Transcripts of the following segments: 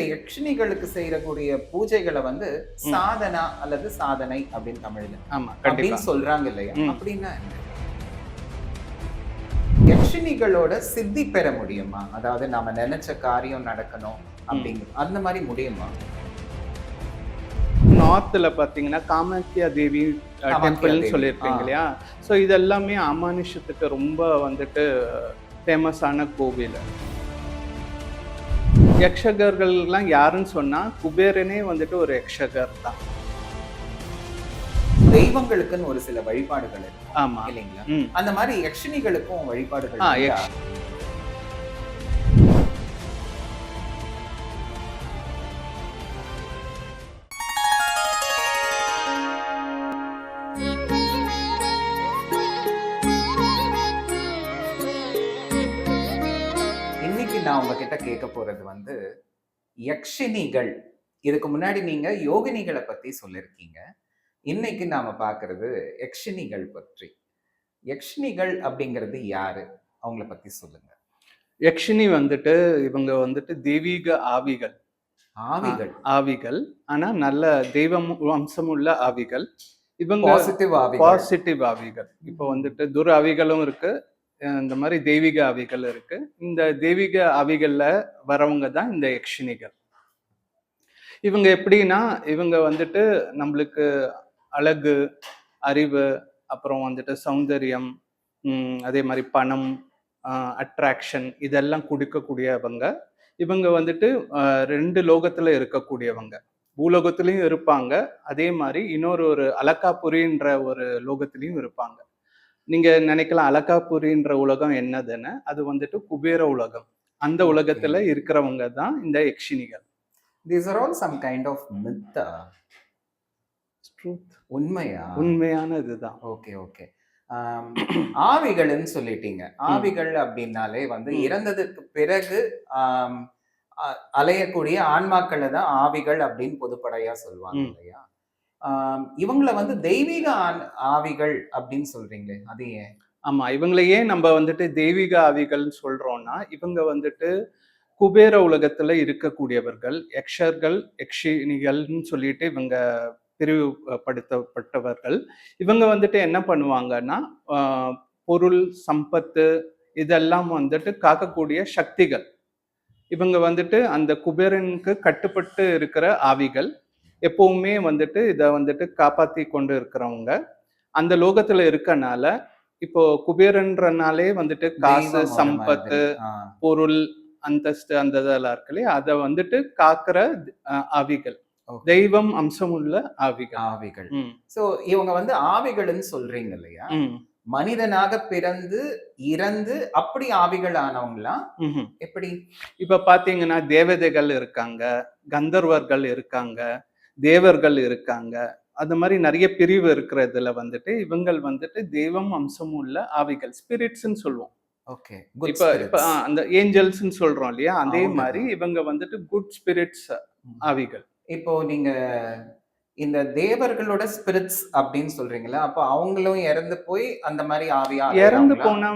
யக்ஷினிகளுக்கு செய்யக்கூடிய பூஜைகளை வந்து ம். சாதனா அல்லது சாதனை அப்படின்னு தமிழ்ல ஆமா, அப்படின்னு கண்டிப்பா. சொல்றாங்க இல்லையா? ம். அப்படின்னா என்ன? யக்ஷினிகளோட சித்தி பெற முடியுமா? அதாவது நாம நினைச்ச காரியம் நடக்கணும் ம். அந்த மாதிரி முடியுமா? நார்த்ல பார்த்தீங்கன்னா, காமாக்யா தேவி காமாக்யா டெம்பிள்னு தேவி. சொல்லியிருப்பீங்க இல்லையா? ஸோ இது எல்லாமே அமானுஷ்யத்துக்கு ரொம்ப வந்துட்டு ஃபேமஸான கோவில். யக்ஷகர்கள்லாம் யாருன்னு சொன்னா, குபேரனே வந்துட்டு ஒரு யக்ஷகர் தான். தெய்வங்களுக்குன்னு ஒரு சில வழிபாடுகள் இருக்கும் ஆமா. இல்லைங்களா? ம். அந்த மாதிரி யக்ஷினிகளுக்கும் வழிபாடுகள் ஆ, உண்டா? இன்னைக்கு நான் உங்ககிட்ட கேட்க போறது வந்து யக்ஷினிகள். இதுக்கு முன்னாடி நீங்க யோகினிகளை பத்தி சொல்லிருக்கீங்க. இன்னைக்கு நாம பார்க்கிறது யக்ஷினிகள் பற்றி. யக்ஷினிகள் அப்படிங்கிறது யாரு? அவங்கள பத்தி சொல்லுங்க. யக்ஷினி வந்துட்டு இவங்க வந்துட்டு தெய்வீக ஆவிகள். ஆவிகள். ஆவிகள். ஆனா நல்ல தெய்வம் வம்சமுள்ள ஆவிகள். இவங்க பாசிட்டிவ் ஆவிகள். பாசிட்டிவ் ஆவிகள். இப்போ வந்துட்டு துர் ஆவிகளும் இருக்கு. இந்த மாதிரி தெய்வீக ஆவிகள் இருக்கு. இந்த தெய்வீக ஆவிகள்ல வரவங்க தான் இந்த யக்ஷினிகள். இவங்க எப்படின்னா, இவங்க வந்துட்டு நம்மளுக்கு அழகு, அறிவு, அப்புறம் வந்துட்டு சௌந்தரியம், அதே மாதிரி பணம், அட்ராக்ஷன் இதெல்லாம் குடுக்கக்கூடியவங்க. இவங்க வந்துட்டு 2 லோகத்துல இருக்கக்கூடியவங்க. பூலோகத்திலயும் இருப்பாங்க. அதே மாதிரி ஒரு அலகாபுரின்ற ஒரு லோகத்திலயும் இருப்பாங்க. நீங்க நினைக்கலாம் அலகாபுரின்ற உலகம் என்னதுன்னு. அது வந்துட்டு குபேர உலகம். அந்த உலகத்துல இருக்கிறவங்க தான் இந்த யக்ஷினிகள். These are all some kind of myth. Truth. உண்மையா? உண்மையான இதுதான். Okay, okay. ஆவிகள்னு சொல்லிட்டீங்க. ஆவிகள் அப்படின்னாலே வந்து இறந்ததுக்கு பிறகு அலையக்கூடிய ஆன்மாக்களை தான் ஆவிகள் அப்படின்னு பொதுப்படையா சொல்லுவாங்க இல்லையா? இவங்கள வந்து தெய்வீக ஆவிகள் அப்படின்னு சொல்றீங்களே, அது ஏன்? ஆமா, இவங்கள ஏன் நம்ம வந்துட்டு தெய்வீக ஆவிகள்னு சொல்றோம்னா, இவங்க வந்துட்டு குபேர உலகத்துல இருக்கக்கூடியவர்கள், யக்ஷர்கள், யக்ஷினிகள்னு சொல்லிட்டு இவங்க பிரிவுபடுத்தப்பட்டவர்கள். இவங்க வந்துட்டு என்ன பண்ணுவாங்கன்னா, பொருள், சம்பத்து இதெல்லாம் வந்துட்டு காக்கக்கூடிய சக்திகள். இவங்க வந்துட்டு அந்த குபேரனுக்கு கட்டுப்பட்டு இருக்கிற ஆவிகள். எப்பவுமே வந்துட்டு இத வந்துட்டு காப்பாத்தி கொண்டு இருக்கிறவங்க. அந்த லோகத்துல இருக்கனால, இப்போ குபேரன்றனாலே வந்துட்டு காசு, சம்பத்து, பொருள், அந்தஸ்து அந்த இதெல்லாம் இருக்கு இல்லையா? அத வந்துட்டு காக்கிற ஆவிகள். தெய்வம் அம்சமுள்ள ஆவிகள். சோ இவங்க வந்து ஆவிகள்னு சொல்றீங்க இல்லையா? மனிதனாக பிறந்து இறந்து அப்படி ஆவிகள் ஆனவங்களா? எப்படி? இப்ப பாத்தீங்கன்னா தேவதைகள் இருக்காங்க, கந்தர்வர்கள் இருக்காங்க, தேவர்கள் இருக்காங்க. அது மாதிரி நிறைய பிரிவு இருக்கிறதுல வந்துட்டு இவங்கள் வந்துட்டு தெய்வம் அம்சம் உள்ள ஆவிகள், ஸ்பிரிட்ஸ்ன்னு சொல்லுவோம். ஓகே. இப்ப அந்த ஏஞ்சல்ஸ்ன்னு சொல்றோம் இல்லையா? அதே மாதிரி இவங்க வந்துட்டு குட் ஸ்பிரிட்ஸ் ஆவிகள். இப்போ நீங்க இந்த தேவர்களோட ஸ்பிரிட்ஸ் அப்படின்னு சொல்றீங்களா? அப்ப அவங்களும் இறந்து போய் அந்த மாதிரி ஆவியா இறந்து போனா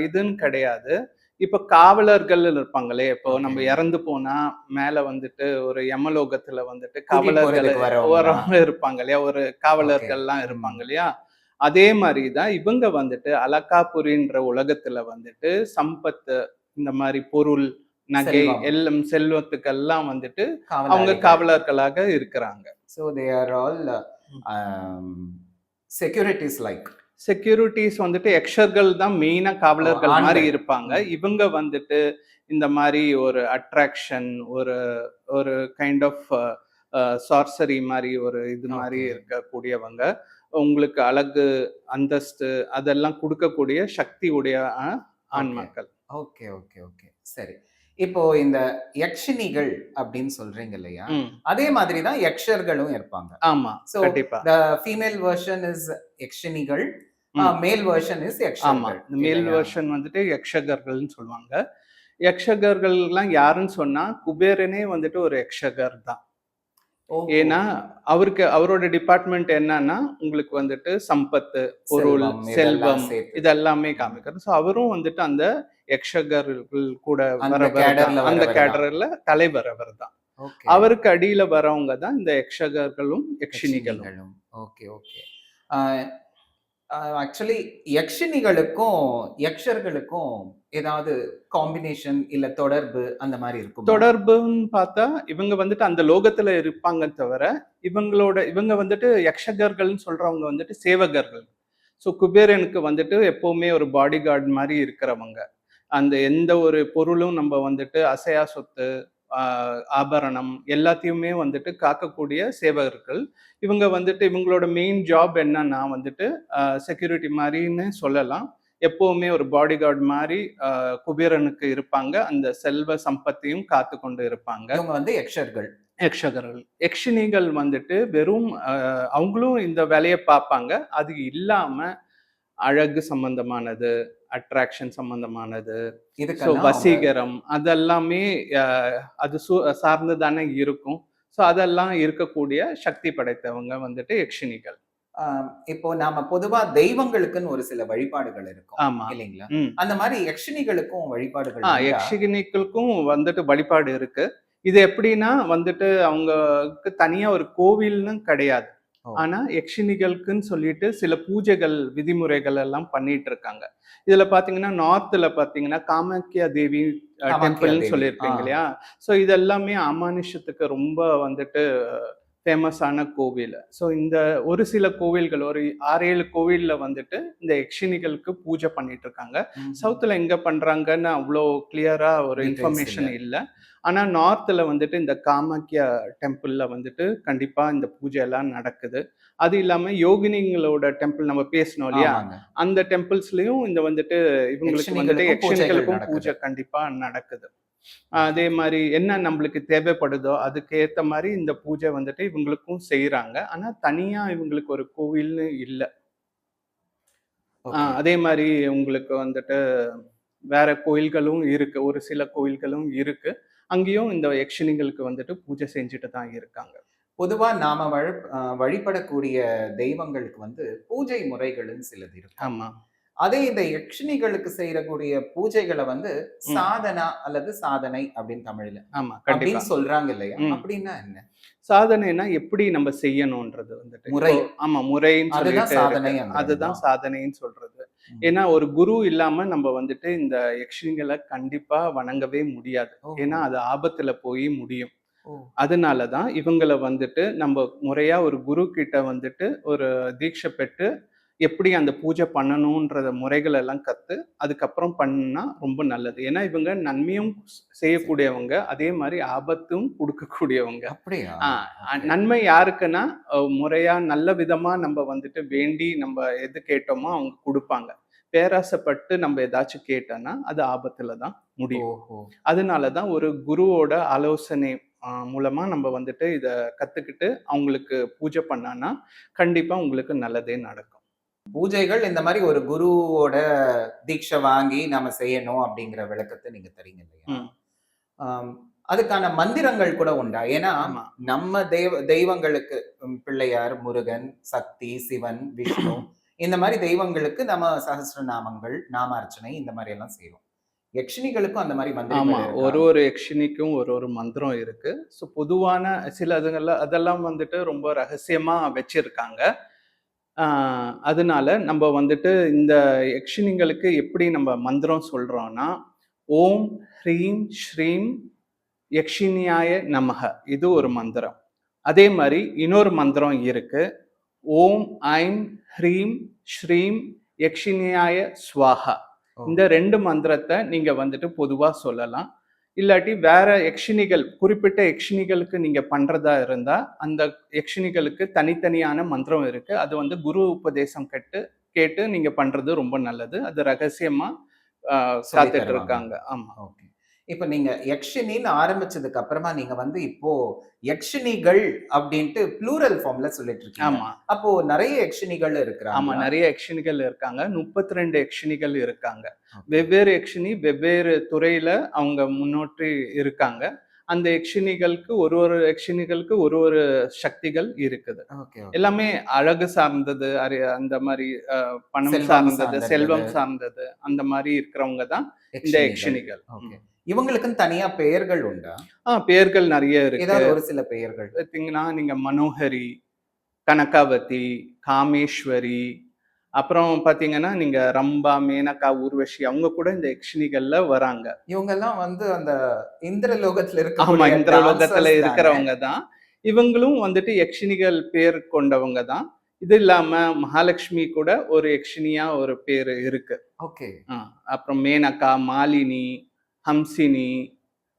இதுன்னு கிடையாது. இப்ப காவலர்கள் இருப்பாங்களே, இப்போ நம்ம இறந்து போனா மேல வந்துட்டு ஒரு யமலோகத்துல வந்துட்டு காவலர்கள் வரவங்க இருப்பாங்க இல்லையா? ஒரு காவலர்கள்லாம் இருப்பாங்க இல்லையா? அதே மாதிரிதான் இவங்க வந்துட்டு அலகாபுரின்ற உலகத்துல வந்துட்டு சம்பத்து, இந்த மாதிரி பொருள், நகை, எல்லாம் செல்வத்துக்கெல்லாம் வந்துட்டு அவங்க காவலர்களாக இருக்கிறாங்க. So they are all securities like. Securities வந்துட்டு யக்ஷர்கள் தான் மெயினா காவலர்கள் மாதிரி இருப்பாங்க. இவங்க வந்துட்டு இந்த மாதிரி ஒரு அட்ராக்ஷன், ஒரு ஒரு கைண்ட் ஆஃப் சார்சரி மாதிரி ஒரு இது மாதிரி இருக்கக்கூடியவங்க. உங்களுக்கு அழகு, அந்தஸ்து அதெல்லாம் கொடுக்கக்கூடிய சக்தி உடைய ஆன்மாக்கள். Okay, okay, okay. சரி. இப்போ இந்த யக்ஷினிகள் அப்படின்னு சொல்றீங்க இல்லையா? அதே மாதிரி தான் யக்ஷர்களும் இருப்பாங்க. ஆமா, கண்டிப்பா. The female version is யக்ஷினிகள், மேல் வெர்ஷன் இஸ் யக்ஷர்கள். ஆமா, மேல் வெர்ஷன் வந்துட்டு யக்ஷகர்கள்னு சொல்லுவாங்க. யக்ஷகர்கள்லாம் யாருன்னு சொன்னா குபேரனே வந்துட்டு ஒரு யக்ஷகர் தான். ஏன்னா அவரோட டிபார்ட்மெண்ட் என்னன்னா உங்களுக்கு வந்துட்டு சம்பத்து, பொருள், செல்வம் இதெல்லாமே காமிக்கிறது. ஸோ அவரும் வந்துட்டு அந்த யக்ஷகர்கள் கூட அந்த கேடர்ல தலைவர் அவர் தான். ஓகே. அவருக்கு அடியில வரவங்க தான் இந்த யக்ஷகர்களும் யக்ஷினிகளும். யக்ஷினிகளும். Okay, okay. ஆ ஆக்சுவலி யக்ஷினிகளுக்கும், யக்ஷர்களுக்கும் ஏதாவது காம்பினேஷன் இல்ல தொடர்பு அந்த மாரி இருக்குமா? தொடர்புன்னு பார்த்தா, இவங்க வந்துட்டு அந்த லோகத்துல இருப்பாங்க தவிர, இவங்க வந்துட்டு யக்ஷகர்கள்ன்னு சொல்றவங்க வந்துட்டு சேவகர்கள். ஸோ குபேரனுக்கு வந்துட்டு எப்பவுமே ஒரு பாடி கார்ட் மாரி இருக்கிறவங்க. அந்த எந்த ஒரு பொருளும் நம்ம வந்துட்டு அசையா சொத்து, ஆபரணம் எல்லாத்தையுமே வந்துட்டு காக்கக்கூடிய சேவகர்கள். இவங்க வந்துட்டு இவங்களோட மெயின் ஜாப் என்னன்னா வந்துட்டு செக்யூரிட்டி மாரின்னு சொல்லலாம். எப்பவுமே ஒரு பாடி கார்டு மாரி குபேரனுக்கு இருப்பாங்க. அந்த செல்வ சம்பத்தையும் காத்துக்கொண்டு இருப்பாங்க. இவங்க வந்து யக்ஷர்கள். யக்ஷகர்கள். யக்ஷினிகள் வந்துட்டு வெறும் அவங்களும் இந்த வேலைய பார்ப்பாங்க. அது இல்லாம அழகு சம்பந்தமானது, அட்ராக்ஷன் சம்பந்தமானது, ஸோ இதுக்கெல்லாம் அவங்க வசீகரம் அதெல்லாமே அ அது சார்ந்து தானே இருக்கும். ஸோ அதெல்லாம் இருக்கக்கூடிய சக்தி படைத்தவங்க வந்துட்டு யக்ஷினிகள். ஆ இப்போ நாம பொதுவா தெய்வங்களுக்குன்னு ஒரு சில வழிபாடுகள் இருக்கும். ஆமா. இல்லைங்களா? ம். அந்த மாரி யக்ஷினிகளுக்கும் வழிபாடுகள் உண்டா? யக்ஷினிகளுக்கும் வந்துட்டு வழிபாடு இருக்கு. இது எப்படின்னா வந்துட்டு அவங்களுக்கு தனியா ஒரு கோவில்னு கிடையாது. ஓ! ஆனா யக்ஷினிகளுக்குன்னு சொல்லிட்டு சில பூஜைகள், விதிமுறைகள் எல்லாம் பண்ணிட்டு இருக்காங்க. இதுல பாத்தீங்கன்னா, நார்த்ல பாத்தீங்கன்னா காமாக்யா தேவி காமாக்யா டெம்பிள்னு தேவி. சொல்லியிருப்பீங்க இல்லையா? ஸோ இதெல்லாமே அமானுஷ்யத்துக்கு ரொம்ப வந்துட்டு ஃபேமஸான கோவில். ஸோ இந்த ஒரு சில கோவில்கள் ஒரு 6, 7 கோவில்ல வந்துட்டு இந்த யக்ஷினிகளுக்கு பூஜை பண்ணிட்டு இருக்காங்க. ம்ஹ்ம். சவுத்துல எங்க பண்றாங்கன்னு அவ்வளோ கிளியரா ஒரு டீட்டெயில்ஸ் இன்ஃபர்மேஷன் இல்ல. இல்ல. ஆனா நார்த்ல வந்துட்டு இந்த காமாக்யா டெம்பிள்ல வந்துட்டு கண்டிப்பா இந்த பூஜை எல்லாம் நடக்குது. அது இல்லாம யோகினிங்களோட டெம்பிள் நம்ம பேசினோம் இல்லையா? ஆமாங்க. அந்த டெம்பிள்ஸ்லயும் இந்த வந்துட்டு இவங்களுக்கு வந்துட்டு யக்ஷினிகளுக்கும் பூஜைகள் யக்ஷினிகளுக்கும் நடக்குது. பூஜை கண்டிப்பா நடக்குது. அதே மாரி என்ன நம்மளுக்கு தேவைப்படுதோ அதுக்கு ஏத்த மாரி இந்த பூஜை வந்துட்டு இவங்களுக்கும் செய்றாங்க. ஆனா தனியா இவங்களுக்கு ஒரு கோவில்னு இல்ல. ஓகே. அதே மாரி உங்களுக்கு வந்துட்டு வேற கோயில்களும் இருக்கு. ஒரு சில கோயில்களும் இருக்கு. அங்கேயும் இந்த யக்ஷினிகளுக்கு வந்துட்டு பூஜை செஞ்சுட்டு தான் இருக்காங்க. பொதுவா நாம வழிபடக்கூடிய தெய்வங்களுக்கு வந்து பூஜை முறைகள்ன்னு சிலது இருக்கும். ஆமா. அதே இந்த யக்ஷினிகளுக்கு செய்யக்கூடிய பூஜைகள வந்து ம். சாதனா அல்லது சாதனை அப்படின்னு தமிழ்ல. ஆமா. கண்டிப்பா. அப்படின்னு சொல்றாங்க இல்லையா? ம். அப்படின்னா என்ன? சாதனைனா எப்படி நம்ம செய்யணும்ன்றது வந்துட்டு. முறை. ஆமா முறைன்னு அதுதான் சொல்லிட்டு சாதனை இருக்கு. அதுதான் அங்க. சாதனைன்னு சொல்றது. ம். ஏன்னா ஒரு குரு இல்லாம நம்ம வந்துட்டு இந்த யக்ஷினிகள கண்டிப்பா வணங்கவே முடியாது. ஓஹோ! ஏன்னா அது ஆபத்துல போய் முடியும். ஓ! அதனால தான் இவங்கள வந்துட்டு நம்ம முறையா ஒரு குரு கிட்ட வந்துட்டு ஒரு தீட்சை பெற்று எப்படி அந்த பூஜை பண்ணணும்ன்றத முறைகள் எல்லாம் கத்து அதுக்கப்புறம் பண்ணா ரொம்ப நல்லது. ஏன்னா இவங்க நன்மையும் செய்யக்கூடியவங்க, அதே மாரி ஆபத்தும் குடுக்கக்கூடியவங்க. அப்படியா? ஆ ஓகே. நன்மை யாருக்குன்னா, முறையா நல்ல விதமா நம்ம வந்துட்டு வேண்டி நம்ம எது கேட்டோமோ அவங்க குடுப்பாங்க. பேராசைப்பட்டு நம்ம ஏதாச்சும் கேட்டோம்னா, அது ஆபத்துல தான் முடியும். ஓஹோ! அதனால தான் ஒரு குருவோட ஆலோசனை மூலமா நம்ம வந்துட்டு இத கத்துக்கிட்டு அவங்களுக்கு பூஜை பண்ணான்னா, கண்டிப்பா உங்களுக்கு நல்லதே நடக்கும். பூஜைகள் இந்த மாரி ஒரு குருவோட தீட்சை வாங்கி நாம செய்யணும் அப்படிங்கிற விளக்கத்த நீங்க தர்றீங்க இல்லையா? ம். ஆம். அதுக்கான மந்திரங்கள் கூட உண்டா? ஏன்னா, ஆமா. நம்ம தெய்வங்களுக்கு பிள்ளையார், முருகன், சக்தி, சிவன், விஷ்ணு இந்த மாரி தெய்வங்களுக்கு நம்ம சஹஸ்ரநாமங்கள், நாமார்ச்சனை இந்த மாரி எல்லாம் செய்றோம். யக்ஷினிகளுக்கும் அந்த மாரி ஆமா. மந்திரங்கள் இருக்கா? ஒரு யக்ஷினிக்கும் ஒரு மந்திரம் இருக்கு. ஸோ பொதுவான சில அதெல்லாம் வந்துட்டு ரொம்ப ரகசியமா வச்சிருக்காங்க. ஆ அதனால நம்ப வந்துட்டு இந்த யக்ஷினிங்களுக்கு எப்படி நம்ம மந்திரம் சொல்றோம்னா, ஓம் ஹ்ரீம் ஸ்ரீம் யக்ஷினியாய நமஹ. இது ஒரு மந்திரம். அதே மாரி இன்னொரு மந்திரம் இருக்கு. ஓம் ஐம் ஹ்ரீம் ஸ்ரீம் யக்ஷினியாய ஸ்வாஹா. ஓ! இந்த 2 மந்திரத்த நீங்க வந்துட்டு பொதுவா சொல்லலாம். இல்லாட்டி வேற யக்ஷினிகள் குறிப்பிட்ட யக்ஷினிகளுக்கு நீங்க பண்றதா இருந்தா, அந்த யக்ஷினிகளுக்கு தனித்தனியான மந்திரம் இருக்கு. அது வந்து குரு உபதேசம் கேட்டு நீங்க பண்றது ரொம்ப நல்லது. அது ரகசியமா அ சொல்லி காத்துட்டு தருவாங்க. இருக்காங்க. ஆமா. ஓகே. இப்ப நீங்க யக்ஷினின்னு ஆரம்பிச்சதுக்கு அப்புறமா நீங்க வந்து இப்போ யக்ஷினிகள் அப்படின்ட்டு ப்ளூரல் ஃபார்ம்ல சொல்லிட்டு இருக்கீங்க. ஆமா. அப்போ நெறைய யக்ஷினிகள் ஆமா. இருக்கிறாங்களா? நெறைய யக்ஷினிகள் இருக்காங்க. 32 யக்ஷினிகள் இருக்காங்க. ஓகே. வெவ்வேறு யக்ஷினி வெவ்வேறு துறையில அவங்க முன்னோற்றி இருக்காங்க. அந்த யக்ஷினிகளுக்கு ஒரு யக்ஷினிகளுக்கு ஒரு சக்திகள் இருக்குது. Okay, okay. எல்லாமே அழகு சார்ந்தது, அந்த மாரி பணம் செல்வம் சார்ந்தது, சார்ந்திருக்கிறது. செல்வம் சார்ந்தது, அந்த மாரி இருக்கிறவங்க தான் இந்த யக்ஷினிகள். யக்ஷினிகள். ஓகே. இவங்களுக்குன்னு தனியா பெயர்கள் உண்டா? பெயர்கள் நெறைய இருக்கு. ஏதாவது ஒரு சில பெயர்கள்? பார்த்தீங்கன்னா, நீங்க மனோஹரி, கனகாவதி, காமேஸ்வரி, அப்புறம் பார்த்தீங்கன்னா, நீங்க ரம்பா, மேனகா, ஊர்வஷி அவங்க கூட இந்த யக்ஷினிகள்ல வராங்க. இவங்கெல்லாம் வந்து அந்த இந்திரலோகத்துல ஆமா, இருக்கக்கூடிய இந்திரலோகத்துல டான்சர்ஸ் தானே? இருக்கிறவங்க தான். இவங்களும் வந்துட்டு யக்ஷினிகள் பேர் கொண்டவங்க தான். இது இல்லாம மகாலட்சுமி கூட ஒரு யக்ஷினியா ஒரு பேரு இருக்கு. ஓகே. அ அப்புறம் மேனகா, மாலினி, ஹம்சினி,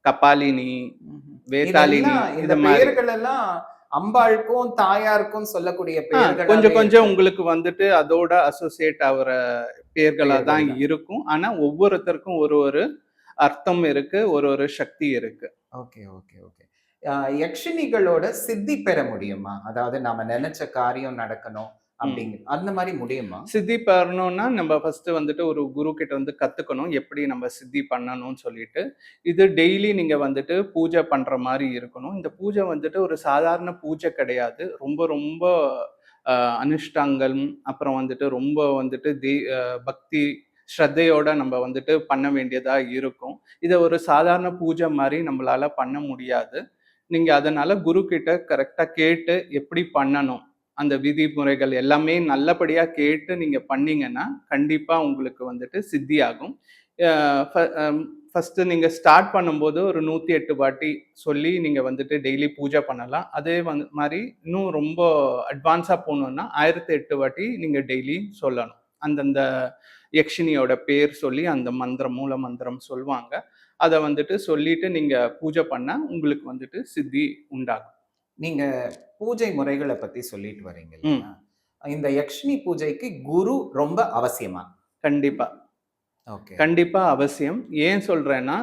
கபாலினி, ம்ஹ்ம். வேதாளினி இதெல்லாம் இந்த இது மாரி. பெயர்கள் எல்லாம் அம்பாளுக்கும், தாயாருக்கும் சொல்லக்கூடிய பெயர்களாவே கொஞ்சம் கொஞ்சம் இருக்கு. உங்களுக்கு வந்துட்டு அதோட அசோசியேட் ஆவுற பேர்களா தான் பெயர்கள் தான். இருக்கும். ஆனா ஒவ்வொருத்தருக்கும் ஒரு ஒரு அர்த்தம் இருக்கு. ஒரு ஒரு சக்தி இருக்கு. Okay, okay, okay. அ யக்ஷினிகளோட சித்தி பெற முடியுமா? அதாவது நாம நெனச்ச காரியம் நடக்கணும் ம். அந்த மாரி முடியுமா? சித்தி பெறணும்னா, நம்ம ஃபர்ஸ்ட்டு வந்துட்டு ஒரு குரு கிட்ட வந்து கத்துக்கணும். எப்படி நம்ம சித்தி பண்ணணும்னு சொல்லிட்டு. இது டெய்லி நீங்க வந்துட்டு பூஜை பண்ற மாரி இருக்கணும். இந்த பூஜை வந்துட்டு ஒரு சாதாரண பூஜை கிடையாது. ரொம்ப ரொம்ப அ அனுஷ்டாங்கள், அப்புறம் வந்துட்டு ரொம்ப வந்துட்டு பக்தி, ஸ்ரத்தையோட நம்ம வந்துட்டு பண்ண வேண்டியதா இருக்கும். இத ஒரு சாதாரண பூஜை மாரி நம்மளால பண்ண முடியாது. நீங்க அதனால குரு கிட்ட கரெக்ட்டா கேட்டு எப்படி பண்ணணும்? அந்த விதிமுறைகள் எல்லாமே நல்லபடியா கேட்டு நீங்க பண்ணீங்கன்னா, கண்டிப்பா உங்களுக்கு வந்துட்டு சித்தியாகும். அ ஃப அம் ஃபர்ஸ்ட்டு நீங்க ஸ்டார்ட் பண்ணும்போது ஒரு 108 வாட்டி சொல்லி நீங்க வந்துட்டு டெய்லி பூஜை பண்ணலாம். அதே மாரி இன்னும் ரொம்ப அட்வான்ஸா போணும்னா 1008 வாட்டி நீங்க டெய்லி சொல்லணும். அந்தந்த யக்ஷினியோட பேர் சொல்லி அந்த மந்திரம், மூல மந்திரம் சொல்வாங்க. அத வந்துட்டு சொல்லிட்டு நீங்க பூஜை பண்ணா உங்களுக்கு வந்துட்டு சித்தி உண்டாகும். நீங்க பூஜை முறைகள பத்தி சொல்லிட்டு வரீங்க இல்லையா? ம். இந்த யக்ஷினி பூஜைக்கு குரு ரொம்ப அவசியமா? கண்டிப்பா. ஓகே. கண்டிப்பா அவசியம். ஏன் சொல்றேன்னா,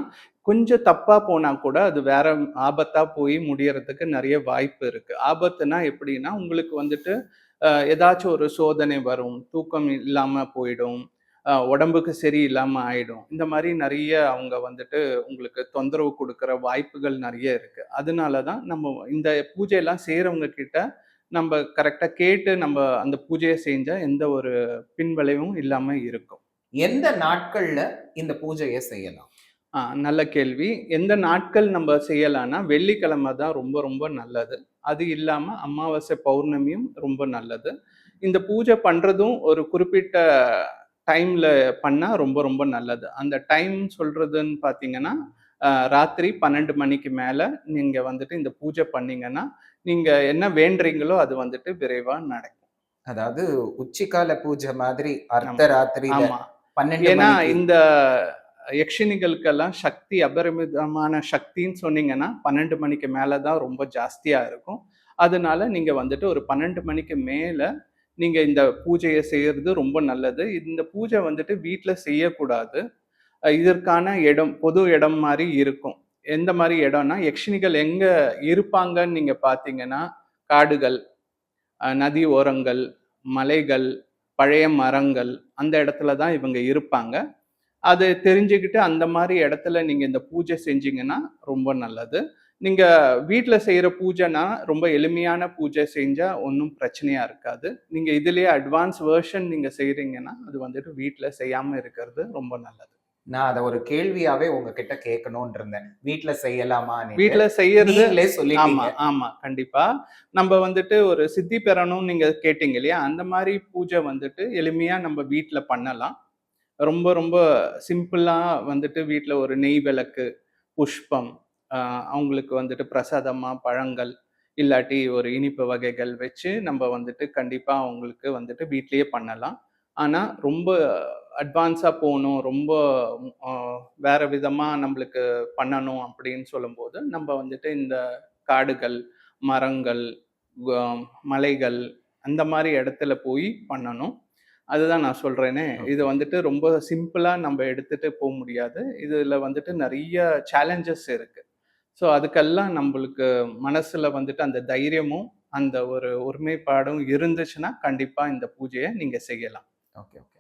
கொஞ்சம் தப்பா போனா கூட அது வேற ஆபத்தா போய் முடியறதுக்கு நெறைய வாய்ப்பு இருக்கு. ஆபத்துனா எப்படின்னா, உங்களுக்கு வந்துட்டு ஏதாச்சும் ஒரு சோதனை வரும். தூக்கம் இல்லாம போயிடும். உடம்புக்கு சரியில்லாம ஆயிடும். இந்த மாரி நெறைய அவங்க வந்துட்டு உங்களுக்கு தொந்தரவு குடுக்குற வாய்ப்புகள் நெறைய இருக்கு. அதனால தான் நம்ம இந்த பூஜையெல்லாம் செய்றவங்க கிட்ட நம்ப கரெக்ட்டா கேட்டு நம்ப அந்த பூஜைய செஞ்சா எந்த ஒரு பின்விளைவும் இல்லாம இருக்கும். எந்த நாட்கள்ல இந்த பூஜைய செய்யலாம்? நல்ல கேள்வி. எந்த நாட்கள் நம்ப செய்யலான்னா, வெள்ளிக்கிழமை தான் ரொம்ப ரொம்ப நல்லது. அது இல்லாம அமாவாசை, பௌர்ணமியும் ரொம்ப நல்லது. இந்த பூஜை பண்றதும் ஒரு குறிப்பிட்ட டைம்ல பண்ணா ரொம்ப ரொம்ப நல்லது. அந்த டைம் சொல்றதுன்னு பார்த்தீங்கன்னா, ராத்திரி 12 மணிக்கு மேல நீங்க வந்துட்டு இந்த பூஜை பண்ணீங்கன்னா, நீங்க என்ன வேண்டுறீங்களோ அது வந்துட்டு விரைவா நடக்கும். அதாவது உச்சிக்கால பூஜை மாதிரி ஆமா, அர்த்தராத்திரியில ஆமா. 12 ஏன்னா, மணிக்கு. இந்த யக்ஷினிகளுக்கெல்லாம் சக்தி அபரிமிதமான சக்தின்னு சொன்னீங்கன்னா, 12 மணிக்கு மேல தான் ரொம்ப ஜாஸ்தியா இருக்கும். அதனால நீங்க வந்துட்டு ஒரு 12 மணிக்கு மேல நீங்க இந்த பூஜைய செய்யறது ரொம்ப நல்லது. இந்த பூஜை வந்துட்டு வீட்ல செய்யக்கூடாது. இதற்கான இடம், பொது இடம் மாரி இருக்கும். எந்த மாரி இடம்னா, யக்ஷினிகள் எங்க இருப்பாங்கன்னு நீங்க பார்த்தீங்கன்னா, காடுகள், நதி ஓரங்கள், மலைகள், பழைய மரங்கள், அந்த இடத்துல தான் இவங்க இருப்பாங்க. அது தெரிஞ்சுக்கிட்டு அந்த மாரி இடத்துல நீங்க இந்த பூஜை செஞ்சீங்கன்னா ரொம்ப நல்லது. நீங்க வீட்ல செய்ற பூஜைன்னா, ரொம்ப எளிமையான பூஜை செஞ்சா ஒண்ணும் பிரச்சனையா இருக்காது. நீங்க இதிலேயே அட்வான்ஸ் வெர்ஷன் நீங்க செய்றீங்கன்னா, அது வந்துட்டு வீட்ல செய்யாம இருக்கிறது ரொம்ப நல்லது. நான் அத ஒரு கேள்வியாவே உங்ககிட்ட கேட்கணும்னு இருந்தேன். வீட்ல செய்யலாமான்னுட்டு. வீட்ல செய்யறது நீங்களே ஆமா, சொல்லிட்டீங்க. ஆமா. கண்டிப்பா. நம்ப வந்துட்டு ஒரு சித்தி பெறணும்னு நீங்க கேட்டீங்க இல்லையா? அந்த மாரி பூஜை வந்துட்டு எளிமையா நம்ப வீட்ல பண்ணலாம். ரொம்ப ரொம்ப சிம்பிளா வந்துட்டு வீட்ல ஒரு நெய் விளக்கு, புஷ்பம், அ அவங்களுக்கு வந்துட்டு பிரசாதமா பழங்கள், இல்லாட்டி ஒரு இனிப்பு வகைகள் வச்சு நம்ப வந்துட்டு கண்டிப்பா அவங்களுக்கு வந்துட்டு வீட்லயே பண்ணலாம். ஆனா ரொம்ப அட்வான்ஸா போணும், ரொம்ப அ வேற விதமா நம்பளுக்கு பண்ணணும் அப்படின்னு சொல்லும்போது, நம்ப வந்துட்டு இந்த காடுகள், மரங்கள், வ மலைகள் அந்த மாரி இடத்துல போய் பண்ணணும். அதுதான் நான் சொல்றேனே, இது ஓகே. வந்துட்டு ரொம்ப சிம்பிளா நம்ப எடுத்துட்டு முடியாது. இதுல வந்துட்டு நெறைய சேலஞ்சஸ் இருக்கு. ஸோ, அதுக்கெல்லாம் நம்பளுக்கு மனசுல வந்துட்டு அந்த தைரியமும், அந்த ஒரு ஒருமைப்பாடும் இருந்துச்சுன்னா, கண்டிப்பா இந்த பூஜைய நீங்க செய்யலாம். Okay, okay.